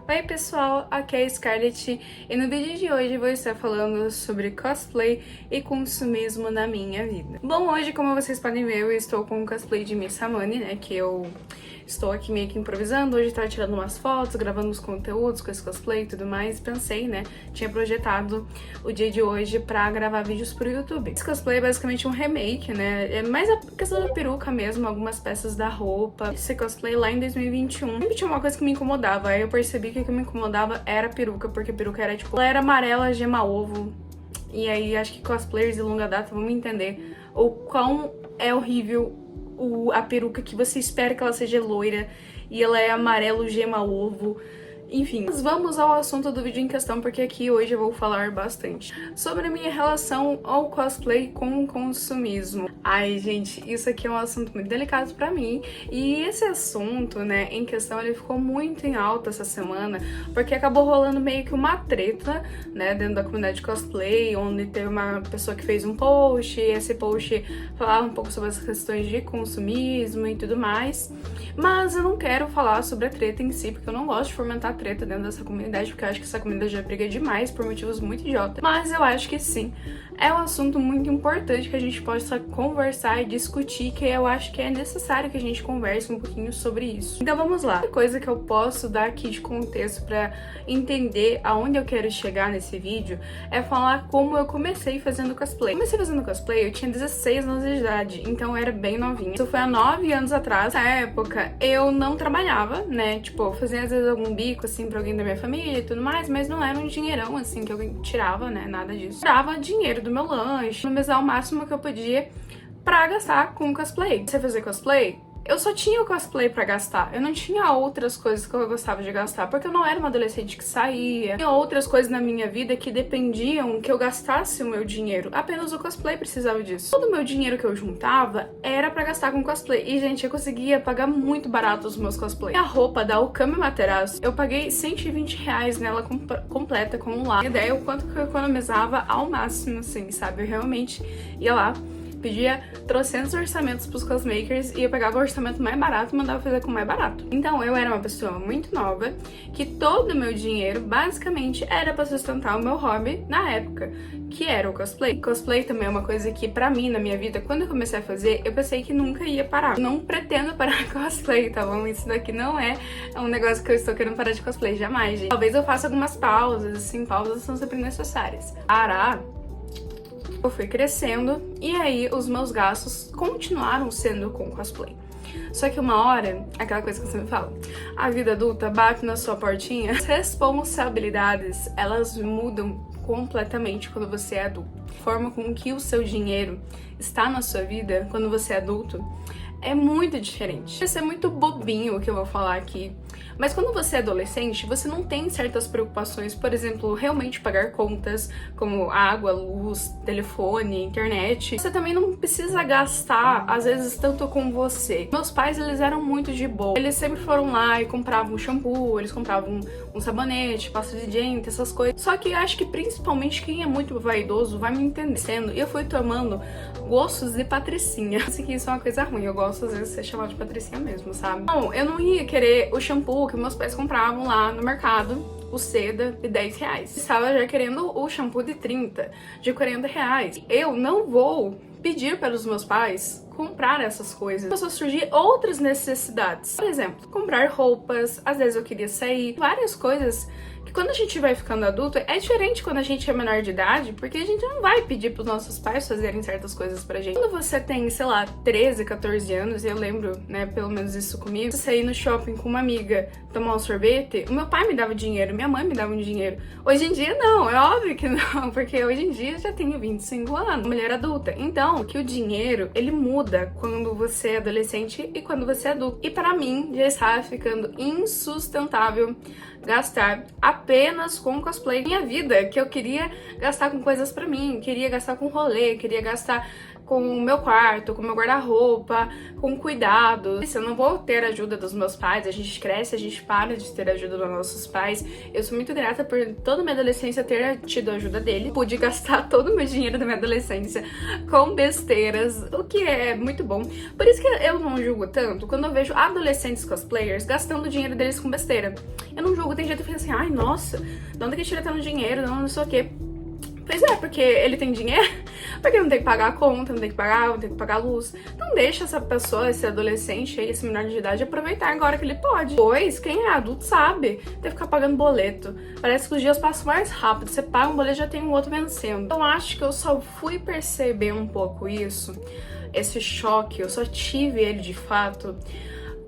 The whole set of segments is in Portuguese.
Oi pessoal, aqui é a Scarlett e no vídeo de hoje eu vou estar falando sobre cosplay e consumismo na minha vida. Bom, hoje, como vocês podem ver, eu estou com o cosplay de Miss Ramani, né, que eu estou aqui meio que improvisando. Hoje eu tava tirando umas fotos, gravando uns conteúdos com esse cosplay e tudo mais. Pensei, né, tinha projetado o dia de hoje pra gravar vídeos pro YouTube. Esse cosplay é basicamente um remake, né, é mais a questão da peruca mesmo, algumas peças da roupa. Esse cosplay lá em 2021 sempre tinha uma coisa que me incomodava, aí eu percebi que o que me incomodava era a peruca, porque a peruca era tipo, ela era amarela, gema ovo. E aí acho que cosplayers de longa data vão me entender o quão é horrível a peruca que você espera que ela seja loira e ela é amarelo, gema ovo. Enfim, mas vamos ao assunto do vídeo em questão, porque aqui hoje eu vou falar bastante sobre a minha relação ao cosplay com o consumismo. Ai, gente, isso aqui é um assunto muito delicado pra mim, e esse assunto, né, em questão, ele ficou muito em alta essa semana, porque acabou rolando meio que uma treta, né, dentro da comunidade de cosplay, onde teve uma pessoa que fez um post, e esse post falava um pouco sobre as questões de consumismo e tudo mais, mas eu não quero falar sobre a treta em si, porque eu não gosto de fomentar treta dentro dessa comunidade, porque eu acho que essa comunidade já briga demais por motivos muito idiotas. Mas eu acho que sim, é um assunto muito importante que a gente possa conversar e discutir, que eu acho que é necessário que a gente converse um pouquinho sobre isso. Então vamos lá. A coisa que eu posso dar aqui de contexto pra entender aonde eu quero chegar nesse vídeo é falar como eu comecei fazendo cosplay. Comecei fazendo cosplay, eu tinha 16 anos de idade, então eu era bem novinha. Isso foi há 9 anos atrás. Na época, eu não trabalhava, né? Tipo, eu fazia às vezes algum bico, assim, pra alguém da minha família e tudo mais, mas não era um dinheirão, assim, que eu tirava, né? Nada disso. Eu tirava dinheiro do meu lanche, no mês o máximo que eu podia pra gastar com cosplay. Você fazer cosplay? Eu só tinha o cosplay pra gastar, eu não tinha outras coisas que eu gostava de gastar, porque eu não era uma adolescente que saía. Tinha outras coisas na minha vida que dependiam que eu gastasse o meu dinheiro, apenas o cosplay precisava disso. Todo o meu dinheiro que eu juntava era pra gastar com cosplay, e gente, eu conseguia pagar muito barato os meus cosplays. A roupa da Okami Materaço, eu paguei 120 reais nela completa com um lá. A ideia é o quanto que eu economizava ao máximo, assim, sabe? Eu realmente ia lá, pedia trocentos orçamentos pros cosmakers e eu pegava o orçamento mais barato e mandava fazer com o mais barato. Então eu era uma pessoa muito nova, que todo o meu dinheiro basicamente era pra sustentar o meu hobby na época, que era o cosplay. Cosplay também é uma coisa que pra mim, na minha vida, quando eu comecei a fazer, eu pensei que nunca ia parar. Não pretendo parar cosplay, tá bom? Isso daqui não é um negócio que eu estou querendo parar de cosplay, jamais, gente. Talvez eu faça algumas pausas, assim, pausas são sempre necessárias. Parar, eu fui crescendo e aí os meus gastos continuaram sendo com cosplay. Só que uma hora, aquela coisa que eu sempre falo, a vida adulta bate na sua portinha. As responsabilidades, elas mudam completamente quando você é adulto. A forma com que o seu dinheiro está na sua vida quando você é adulto é muito diferente. Vai ser muito bobinho o que eu vou falar aqui, mas quando você é adolescente, você não tem certas preocupações, por exemplo, realmente pagar contas como água, luz, telefone, internet. Você também não precisa gastar, às vezes, tanto com você. Meus pais, eles eram muito de boa. Eles sempre foram lá e compravam shampoo, eles compravam um sabonete, pasta de dente, essas coisas. Só que eu acho que principalmente quem é muito vaidoso vai me entendendo. E eu fui tomando gostos de patricinha. Assim que isso é uma coisa ruim, eu gosto às vezes de ser chamada de patricinha mesmo, sabe? Não, eu não ia querer o shampoo que meus pais compravam lá no mercado, o Seda, de 10 reais. Estava já querendo o shampoo de 30, de 40 reais. Eu não vou pedir para os meus pais comprar essas coisas. Começou a surgir outras necessidades. Por exemplo, comprar roupas, às vezes eu queria sair, várias coisas que quando a gente vai ficando adulto, é diferente quando a gente é menor de idade, porque a gente não vai pedir pros nossos pais fazerem certas coisas pra gente. Quando você tem, sei lá, 13, 14 anos, e eu lembro, né, pelo menos isso comigo, você sair no shopping com uma amiga, tomar um sorvete, o meu pai me dava dinheiro, minha mãe me dava um dinheiro. Hoje em dia não, é óbvio que não, porque hoje em dia eu já tenho 25 anos, mulher adulta. Então, que o dinheiro, ele muda quando você é adolescente e quando você é adulto. E pra mim, já está ficando insustentável gastar apenas com cosplay. Minha vida, que eu queria gastar com coisas pra mim, queria gastar com rolê, queria gastar com o meu quarto, com o meu guarda-roupa, com cuidado. Eu não vou ter a ajuda dos meus pais, a gente cresce, a gente para de ter a ajuda dos nossos pais. Eu sou muito grata por toda a minha adolescência ter tido a ajuda dele. Pude gastar todo o meu dinheiro da minha adolescência com besteiras, o que é muito bom. Por isso que eu não julgo tanto quando eu vejo adolescentes cosplayers gastando o dinheiro deles com besteira. Eu não julgo, tem gente que fica assim, ai, nossa, de onde que tira tanto dinheiro, não sei o quê. Pois é, porque ele tem dinheiro, porque não tem que pagar a conta, não tem que pagar a luz. Não deixa essa pessoa, esse adolescente aí, esse menor de idade, aproveitar agora que ele pode. Pois, quem é adulto sabe, tem que ficar pagando boleto. Parece que os dias passam mais rápido, você paga um boleto já tem um outro vencendo. Então acho que eu só fui perceber um pouco isso, esse choque, eu só tive ele de fato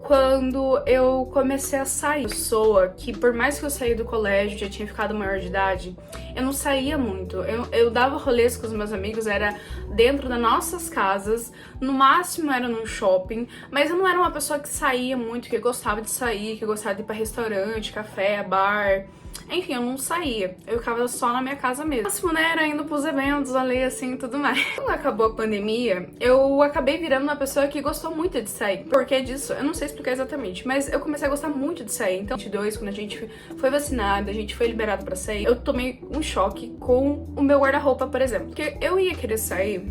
quando eu comecei a sair. Pessoa que, por mais que eu saí do colégio, já tinha ficado maior de idade, eu não saía muito. Eu dava rolês com os meus amigos, era dentro das nossas casas, no máximo era num shopping, mas eu não era uma pessoa que saía muito, que gostava de sair, que gostava de ir pra restaurante, café, bar. Enfim, eu não saía, eu ficava só na minha casa mesmo. O máximo, né, era indo pros eventos, ali assim e tudo mais. Quando acabou a pandemia, eu acabei virando uma pessoa que gostou muito de sair. Por que disso? Eu não sei explicar exatamente, mas eu comecei a gostar muito de sair. Então, em 2022, quando a gente foi vacinada, a gente foi liberado pra sair, eu tomei um choque com o meu guarda-roupa, por exemplo. Porque eu ia querer sair,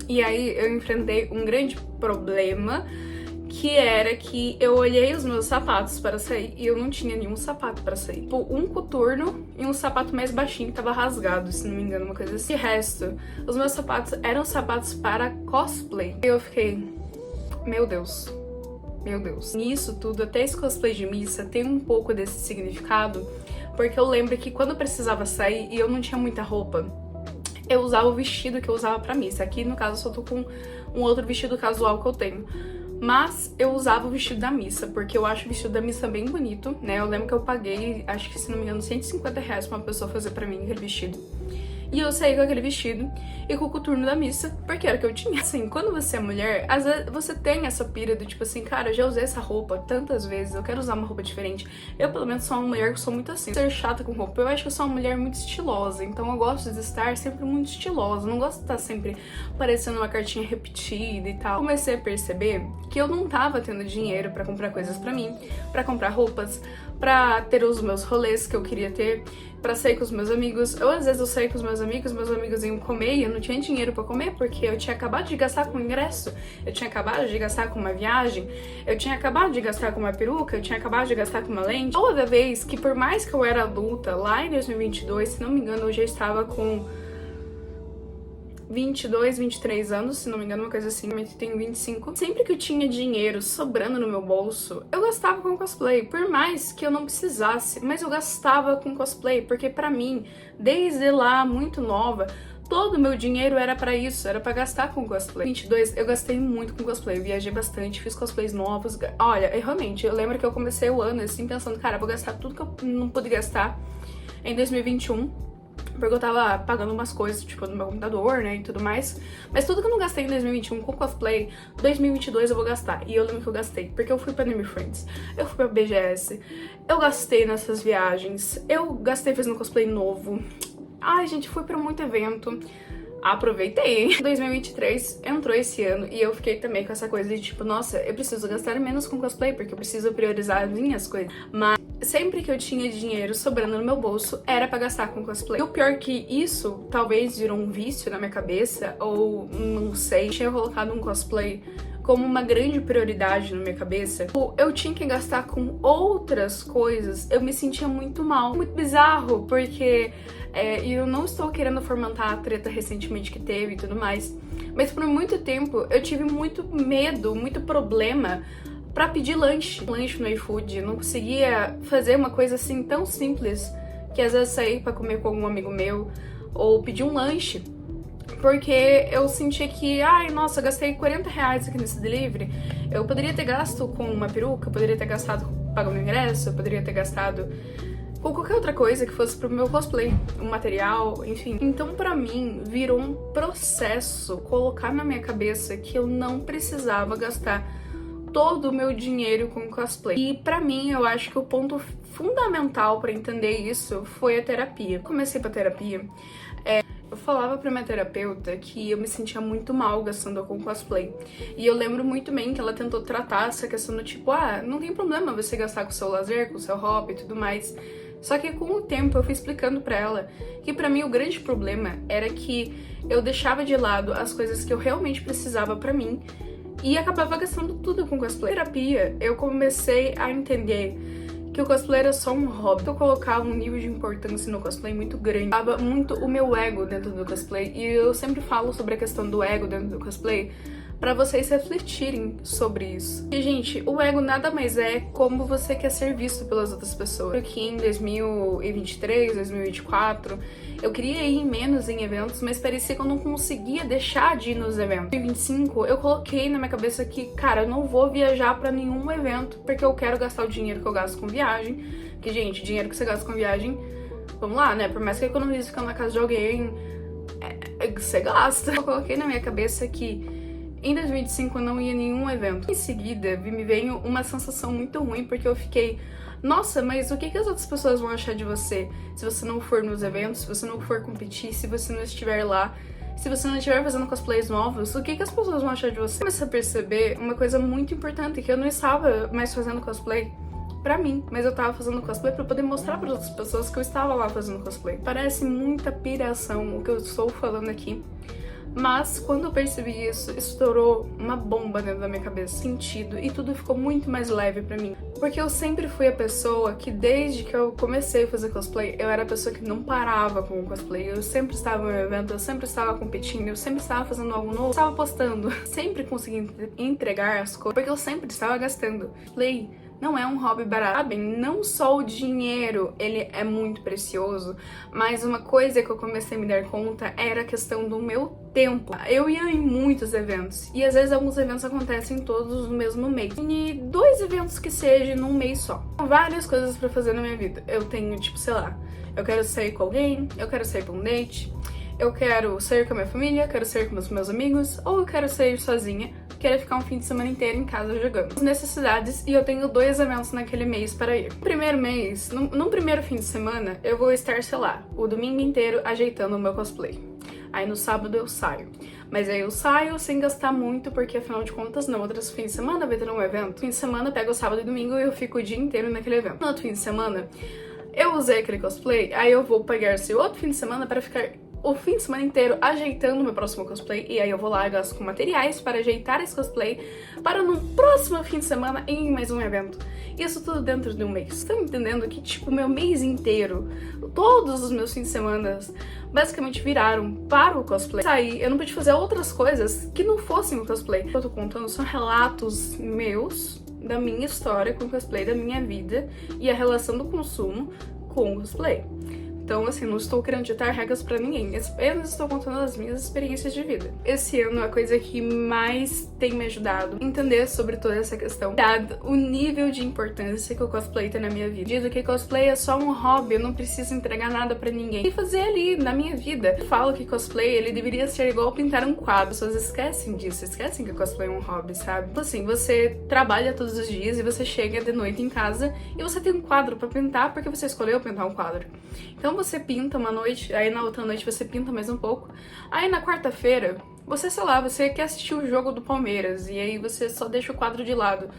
e aí eu enfrentei um grande problema, que era que eu olhei os meus sapatos para sair e eu não tinha nenhum sapato para sair. Tipo, um coturno e um sapato mais baixinho que tava rasgado, se não me engano, uma coisa assim. De resto, os meus sapatos eram sapatos para cosplay. E eu fiquei, meu Deus, meu Deus. Nisso tudo, até esse cosplay de missa tem um pouco desse significado, porque eu lembro que quando eu precisava sair e eu não tinha muita roupa, eu usava o vestido que eu usava pra missa. Aqui, no caso, eu só tô com um outro vestido casual que eu tenho. Mas eu usava o vestido da missa, porque eu acho o vestido da missa bem bonito, né? Eu lembro que eu paguei, acho que se não me engano, R$150 pra uma pessoa fazer pra mim aquele vestido. E eu saí com aquele vestido e com o coturno da missa, porque era o que eu tinha. Assim, quando você é mulher, às vezes você tem essa pira do tipo assim, cara, eu já usei essa roupa tantas vezes, eu quero usar uma roupa diferente. Eu, pelo menos, sou uma mulher que sou muito assim, ser chata com roupa. Eu acho que eu sou uma mulher muito estilosa, então eu gosto de estar sempre muito estilosa. Eu não gosto de estar sempre parecendo uma cartinha repetida e tal. Comecei a perceber que eu não tava tendo dinheiro pra comprar coisas pra mim, pra comprar roupas, pra ter os meus rolês que eu queria ter, pra sair com os meus amigos. Ou às vezes eu saí com os meus amigos iam comer e eu não tinha dinheiro pra comer porque eu tinha acabado de gastar com ingresso, eu tinha acabado de gastar com uma viagem, eu tinha acabado de gastar com uma peruca, eu tinha acabado de gastar com uma lente. Toda vez que, por mais que eu era adulta, lá em 2022, se não me engano, eu já estava com 22, 23 anos, se não me engano, uma coisa assim, eu tenho 25. Sempre que eu tinha dinheiro sobrando no meu bolso, eu gastava com cosplay, por mais que eu não precisasse, mas eu gastava com cosplay, porque pra mim, desde lá, muito nova, todo o meu dinheiro era pra isso, era pra gastar com cosplay. 22, eu gastei muito com cosplay, eu viajei bastante, fiz cosplays novos. Olha, realmente, eu lembro que eu comecei o ano assim, pensando, cara, vou gastar tudo que eu não pude gastar em 2021, porque eu tava pagando umas coisas, tipo, no meu computador, né, e tudo mais. Mas tudo que eu não gastei em 2021 com cosplay, 2022 eu vou gastar. E eu lembro que eu gastei, porque eu fui pra Anime Friends, eu fui pra BGS, eu gastei nessas viagens, eu gastei fazendo cosplay novo. Ai, gente, fui pra muito evento. Aproveitei. 2023 entrou esse ano e eu fiquei também com essa coisa de tipo, nossa, eu preciso gastar menos com cosplay porque eu preciso priorizar as minhas coisas. Mas sempre que eu tinha dinheiro sobrando no meu bolso, era pra gastar com cosplay. E o pior que isso talvez virou um vício na minha cabeça, ou não sei, tinha colocado um cosplay como uma grande prioridade na minha cabeça. Eu tinha que gastar com outras coisas, eu me sentia muito mal. Muito bizarro, porque eu não estou querendo fomentar a treta recentemente que teve e tudo mais, mas por muito tempo eu tive muito medo, muito problema pra pedir lanche no iFood. Eu não conseguia fazer uma coisa assim tão simples, que às vezes sair pra comer com algum amigo meu, ou pedir um lanche, porque eu sentia que, ai, nossa, eu gastei R$40 aqui nesse delivery, eu poderia ter gasto com uma peruca, eu poderia ter gastado pagando o ingresso, eu poderia ter gastado com qualquer outra coisa que fosse pro meu cosplay, um material, enfim. Então, pra mim, virou um processo colocar na minha cabeça que eu não precisava gastar todo o meu dinheiro com cosplay. E pra mim, eu acho que o ponto fundamental pra entender isso foi a terapia. Comecei pra terapia, Eu falava pra minha terapeuta que eu me sentia muito mal gastando com cosplay. E eu lembro muito bem que ela tentou tratar essa questão do tipo, não tem problema você gastar com o seu lazer, com o seu hobby e tudo mais. Só que com o tempo eu fui explicando pra ela que pra mim o grande problema era que eu deixava de lado as coisas que eu realmente precisava pra mim e acabava gastando tudo com cosplay. Na terapia, eu comecei a entender que o cosplay era só um hobby. Eu colocava um nível de importância no cosplay muito grande. Dava muito o meu ego dentro do cosplay. E eu sempre falo sobre a questão do ego dentro do cosplay pra vocês refletirem sobre isso. E, gente, o ego nada mais é como você quer ser visto pelas outras pessoas. Aqui em 2023, 2024, eu queria ir menos em eventos, mas parecia que eu não conseguia deixar de ir nos eventos. Em 2025, eu coloquei na minha cabeça que, cara, eu não vou viajar pra nenhum evento, porque eu quero gastar o dinheiro que eu gasto com viagem. Que, gente, dinheiro que você gasta com viagem, vamos lá, né? Por mais que eu economize ficando na casa de alguém, você gasta. Eu coloquei na minha cabeça que em 2025 eu não ia em nenhum evento. Em seguida, me veio uma sensação muito ruim, porque eu fiquei, nossa, mas o que as outras pessoas vão achar de você se você não for nos eventos, se você não for competir, se você não estiver lá, se você não estiver fazendo cosplays novos, o que as pessoas vão achar de você? Eu comecei a perceber uma coisa muito importante, que eu não estava mais fazendo cosplay pra mim, mas eu tava fazendo cosplay pra poder mostrar para outras pessoas que eu estava lá fazendo cosplay. Parece muita piração o que eu estou falando aqui, mas quando eu percebi isso, estourou uma bomba dentro da minha cabeça, sentido, e tudo ficou muito mais leve pra mim. Porque eu sempre fui a pessoa que, desde que eu comecei a fazer cosplay, eu era a pessoa que não parava com o cosplay. Eu sempre estava no evento, eu sempre estava competindo, eu sempre estava fazendo algo novo, estava postando, sempre consegui entregar as coisas, porque eu sempre estava gastando. Cosplay não é um hobby barato, sabem? Não só o dinheiro, ele é muito precioso, mas uma coisa que eu comecei a me dar conta era a questão do meu tempo. Eu ia em muitos eventos, e às vezes alguns eventos acontecem todos no mesmo mês. E 2 eventos que seja num mês só. Várias coisas pra fazer na minha vida. Eu tenho, tipo, sei lá, eu quero sair com alguém, eu quero sair pra um date, eu quero sair com a minha família, eu quero sair com os meus amigos, ou eu quero sair sozinha, quero ficar um fim de semana inteiro em casa jogando. Necessidades, e eu tenho 2 eventos naquele mês para ir. No primeiro mês, no primeiro fim de semana, eu vou estar, sei lá, o domingo inteiro ajeitando o meu cosplay. Aí no sábado eu saio. Mas aí eu saio sem gastar muito, porque afinal de contas, no outro fim de semana vai ter um evento. Fim de semana, eu pego o sábado e domingo e eu fico o dia inteiro naquele evento. No outro fim de semana, eu usei aquele cosplay, aí eu vou pegar esse outro fim de semana para ficar o fim de semana inteiro ajeitando meu próximo cosplay, e aí eu vou lá e gasto com materiais para ajeitar esse cosplay para no próximo fim de semana em mais um evento. Isso tudo dentro de um mês. Estão entendendo que, tipo, meu mês inteiro, todos os meus fins de semana basicamente viraram para o cosplay. Aí eu não pude fazer outras coisas que não fossem o cosplay. O que eu tô contando são relatos meus, da minha história com o cosplay, da minha vida e a relação do consumo com o cosplay. Então, assim, não estou querendo ditar regras pra ninguém, apenas estou contando as minhas experiências de vida. Esse ano, a coisa que mais tem me ajudado a entender sobre toda essa questão, dado o nível de importância que o cosplay tem na minha vida. Dito que cosplay é só um hobby, eu não preciso entregar nada pra ninguém. E fazer ali, na minha vida. Eu falo que cosplay, ele deveria ser igual pintar um quadro. As pessoas esquecem disso, esquecem que cosplay é um hobby, sabe? Então, assim, você trabalha todos os dias e você chega de noite em casa e você tem um quadro pra pintar porque você escolheu pintar um quadro. Então, você pinta uma noite, aí na outra noite você pinta mais um pouco. Aí na quarta-feira, você, sei lá, você quer assistir o jogo do Palmeiras e aí você só deixa o quadro de lado.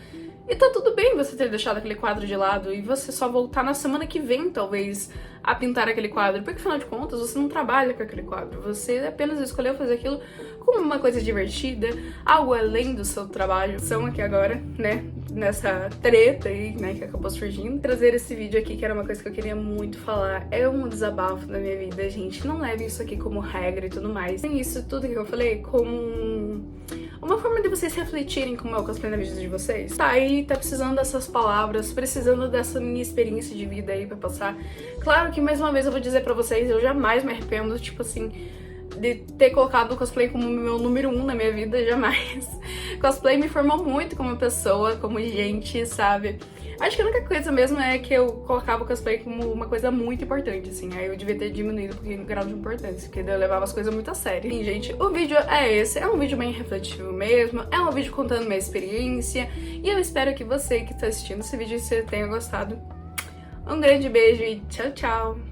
E tá tudo bem você ter deixado aquele quadro de lado e você só voltar na semana que vem, talvez, a pintar aquele quadro. Porque, afinal de contas, você não trabalha com aquele quadro. Você apenas escolheu fazer aquilo como uma coisa divertida, algo além do seu trabalho. São aqui agora, né, nessa treta aí, né, que acabou surgindo. Trazer esse vídeo aqui, que era uma coisa que eu queria muito falar. É um desabafo da minha vida, gente. Não leve isso aqui como regra e tudo mais. Tem isso tudo que eu falei como uma forma de vocês refletirem como é o cosplay na vida de vocês. Tá aí, tá precisando dessas palavras, precisando dessa minha experiência de vida aí pra passar. Claro que, mais uma vez, eu vou dizer pra vocês, eu jamais me arrependo, tipo assim, de ter colocado o cosplay como meu número 1 na minha vida, jamais. Cosplay me formou muito como pessoa, como gente, sabe? Acho que a única coisa mesmo é que eu colocava o cosplay como uma coisa muito importante, assim. Aí eu devia ter diminuído um pouquinho o grau de importância, porque eu levava as coisas muito a sério. E, gente, o vídeo é esse. É um vídeo bem refletivo mesmo. É um vídeo contando minha experiência. E eu espero que você que tá assistindo esse vídeo, você tenha gostado. Um grande beijo e tchau, tchau!